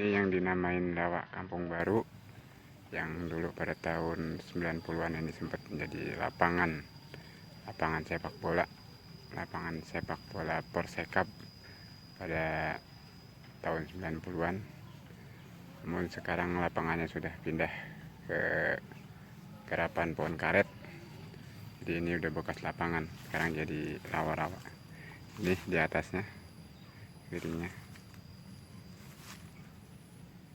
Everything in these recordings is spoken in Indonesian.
Ini yang dinamain Lawak Kampung Baru, yang dulu pada tahun 90-an ini sempat menjadi lapangan sepak bola Persekap pada tahun 90-an. Namun sekarang lapangannya sudah pindah ke garapan pohon karet. Jadi ini udah bekas lapangan, sekarang jadi rawa-rawa. Ini di atasnya kirinya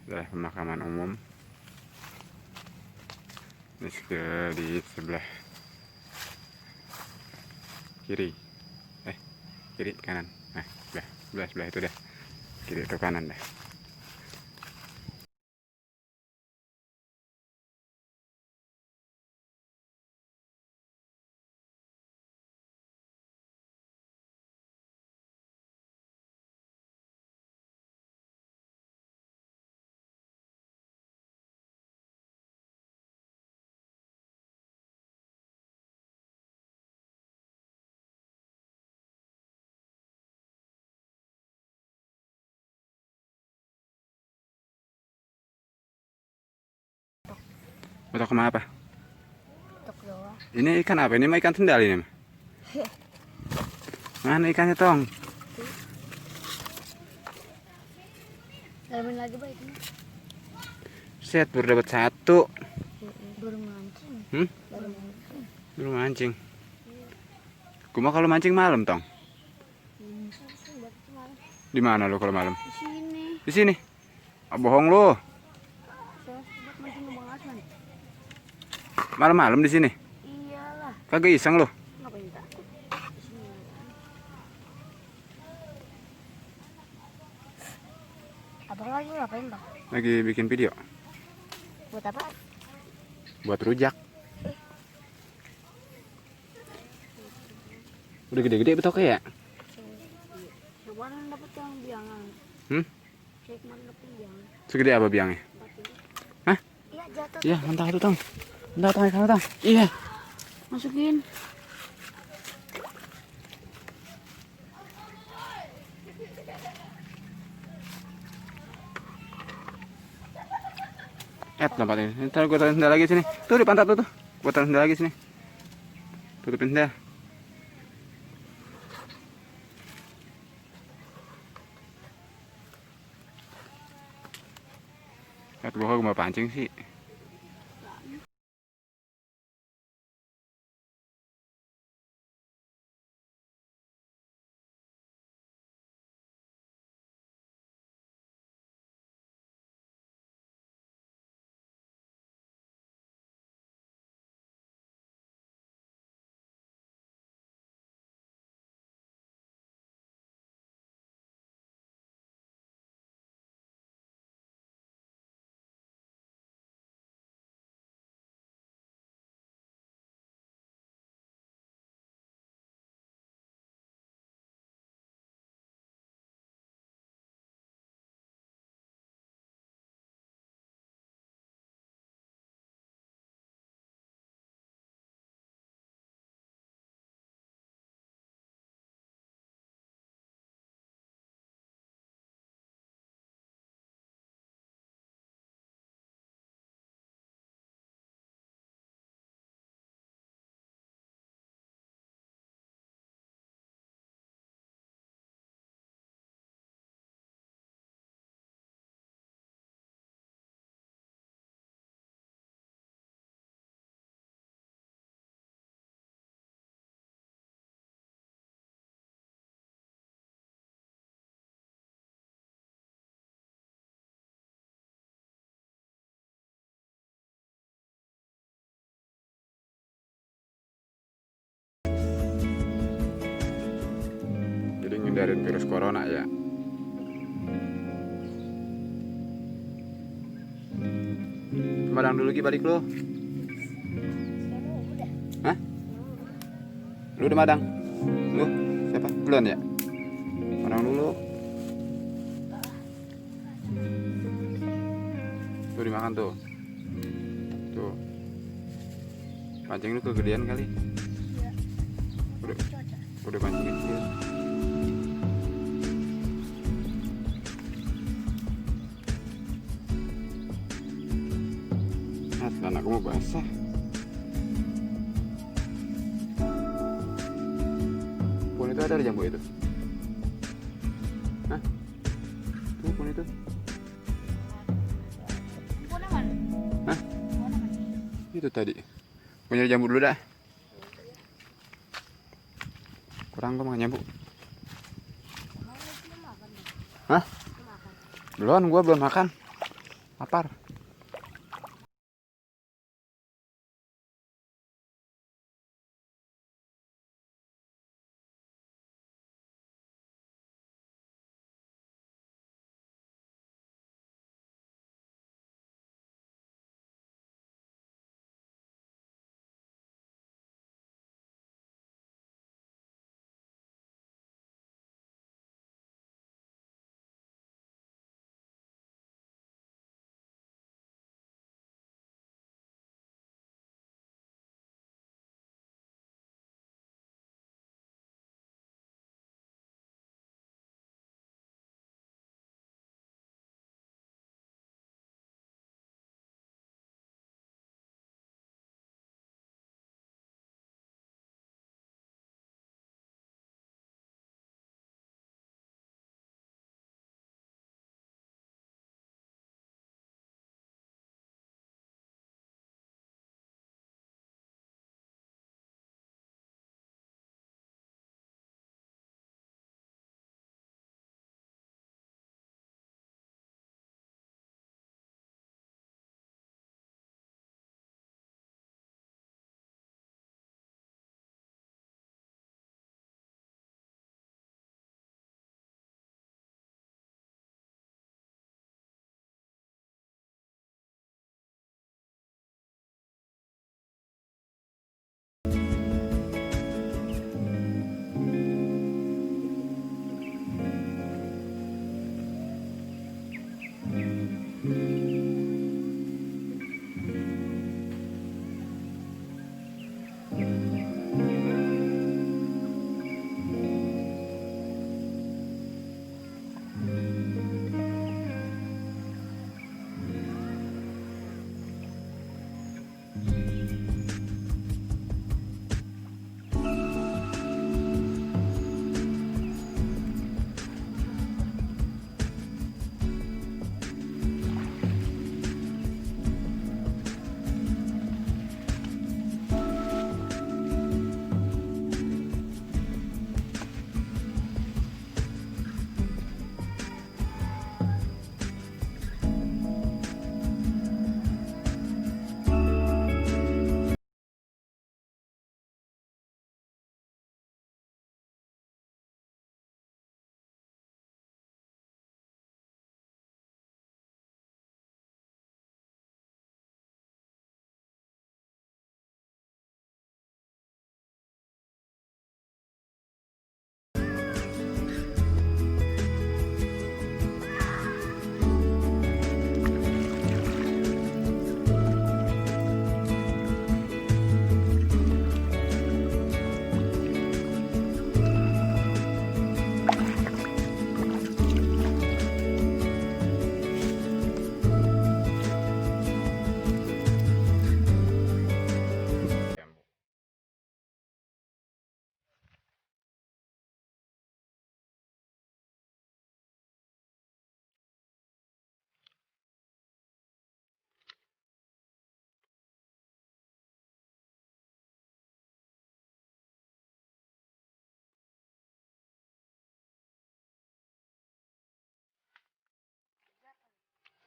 adalah pemakaman umum. Ini di sebelah kiri, kiri kanan, sebelah itu dah, kiri atau kanan dah. Untuk kemana apa? Tok doang. Ini ikan apa? Ini mah ikan sendal ini mah. Mana ikannya tong? Dalamin lagi baiknya. Set baru dapat satu. Baru mancing. Baru mancing. Gua kalau mancing malam tong. Di mana lo kalau malam? Di sini. Di sini. Ah, bohong lo. Saya buat mancing Bang Asman. Malam-malam di sini. Iyalah. Kagak iseng lo. Ngapain takut? Di sini. Abang lagi ngapain, Bang? Lagi bikin video. Buat apa? Buat rujak. Udah gede-gede betok ya? Kemarin dapat yang biangan. Saya kemarin dapat biangan. Segede apa biangnya? Hah? Iya, jatuh. Iya, mentah tuh tong. Mentah tong ikan tong. Iya. Masukin. Tempat ini. Ntar gue taruh sendal lagi sini. Tuh di pantat tuh. Gue taruh sendal lagi sini. Tutupin sendal. Gue mau pancing sih. Jadi ngindarin virus corona ya. Madang dulu lagi balik lo. Hah? Lu udah madang? Lu siapa? Belum ya? Madang dulu. Tuh dimakan tuh. Tuh. Pancing lu kegedean kali. Udah pancing kecil. Tanahku mau basah. Pohon itu ada jambu itu. Hah? Tuh pohon itu. Pohon mana? Hah? Pohon mana? Itu tadi. Mau nyari jambu dulu dah. Kurang gua makan jambu. Mau belum makan nih? Hah? Belum makan. Belum, gua belum makan. Lapar.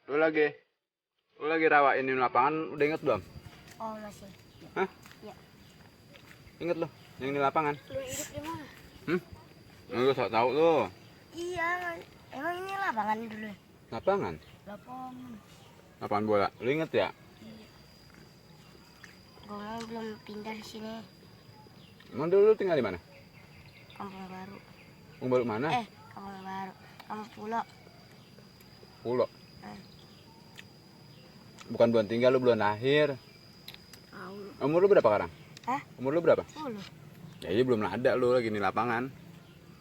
Lu lagi rawain ini lapangan udah inget belum? Oh masih. Hah? Ya. Inget lo yang di lapangan? Lu hidup di mana? Lu sok tahu tuh. Iya, emang ini lapangan dulu. Lapangan? Lapangan. Lapangan bola. Lu inget ya? Iya. Gue belum pindah di sini. Emang dulu lu tinggal di mana? Kampung Baru. Kampung Baru mana? Kampung Baru. Kampung Pulau. Pulau. Eh. Bukan belum tinggal, lu belum lahir. Tahu. Umur lu berapa sekarang? Hah? Umur lu berapa? 10. Ya iya belum ada lu lagi di lapangan.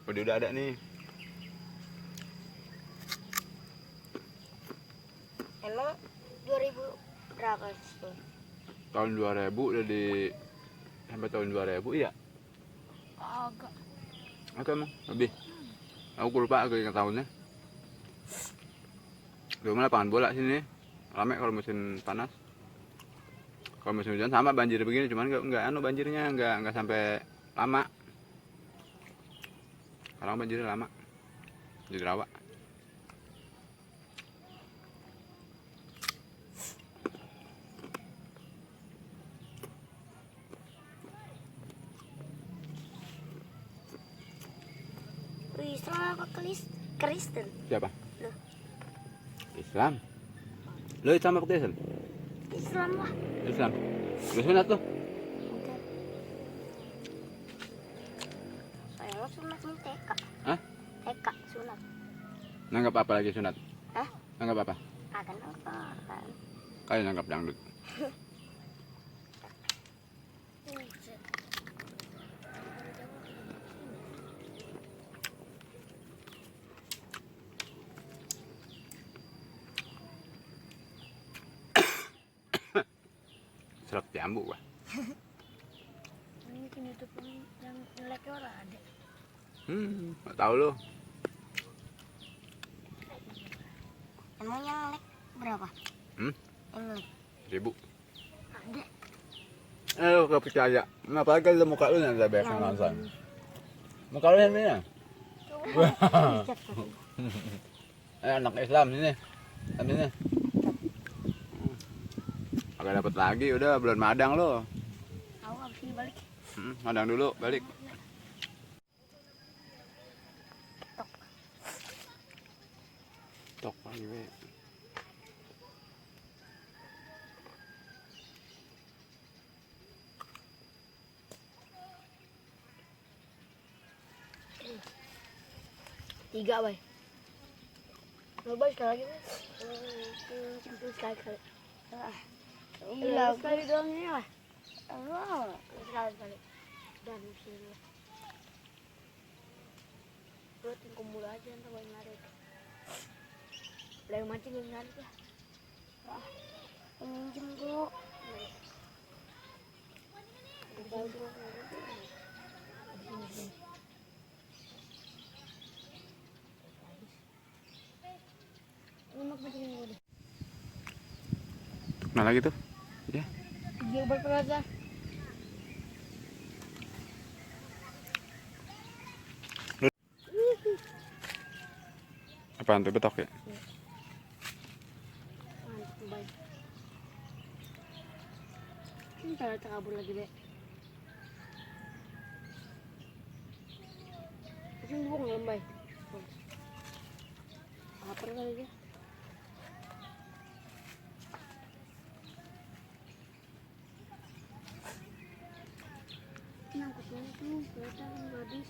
Udah ada nih. Emang 2000 berapa sih? tahun 2000 udah di sampai tahun 2000 iya. Agak. Oke emang lebih. Aku lupa aku ingat tahunnya. Dulu lapangan bola sini rame kalau musim panas. Kalau musim hujan sama banjir begini, cuman nggak banjirnya nggak sampai lama. Sekarang banjirnya lama. Jadi rawa. Islam apa Kristen? Siapa? Loh. Islam. Lo Islam apa Kristen? Islam lah. Islam. Lo sunat tuh. Oke. Saya lo sunat nih TK. Hah? TK sunat. Nanggap apa lagi sunat? Hah? Nanggap apa? Akan apa? Kayak nanggap dangdut. Serap jambu gua. Mungkin itu pun yang ngelek orang ada. Nggak tahu lo. Emang yang ngelek berapa? Yang ngelek 1000. ada. Lo gak percaya. Kenapa kan lo muka lu nanti banyak yang nonton. Muka lu yang mana? Anak Islam sini. Sini. Agak dapat lagi, udah bulan madang lo. Aku habis ini balik. Madang dulu, balik. Tok lagi we. Tiga, bay. Coba sekali lagi, bay. Sekali. Iya, sekali doang ini lah. Sekali. Dan sini. Buatin kumpul aja ntar baru narik. Lagi mancing yang narik lah. Minjem bro. Nah lagi tuh. Ya. Dia berperasa. Apaan tuh betok ya? Mantap, baik. Ini kalau kabur lagi, Dek. Ini buang ya, baik. Lapar kali dia. Nah, kesini tuh kelihatan habis.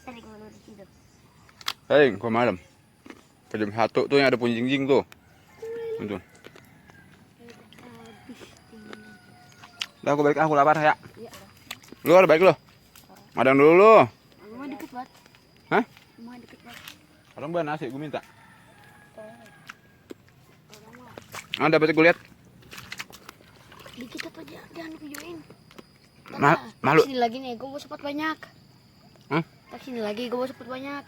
Sering menurut hidup. Hei, gua malam. Ke jam 1 tuh yang ada punjing-jing tuh. Tuh. Udah aku balik, aku lapar ya. Iya. Lu ada balik lu. Madang dulu lu. Rumah deket banget. Hah? Rumah deket banget. Orang ban nasi gua minta. Dapat gue lihat. Dikit apa aja, jangan videoin. Malu. Sini lagi nih, gue mau cepat banyak. Hah? Tak sini lagi, gue mau cepat banyak.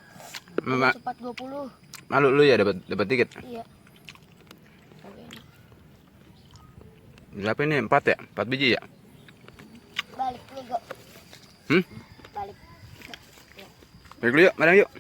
Cepat 20. Malu lu ya dapat dikit. Iya. Berapa ini? 4 ya? 4 biji ya? Balik dulu, Go. Balik dulu yuk, madang yuk.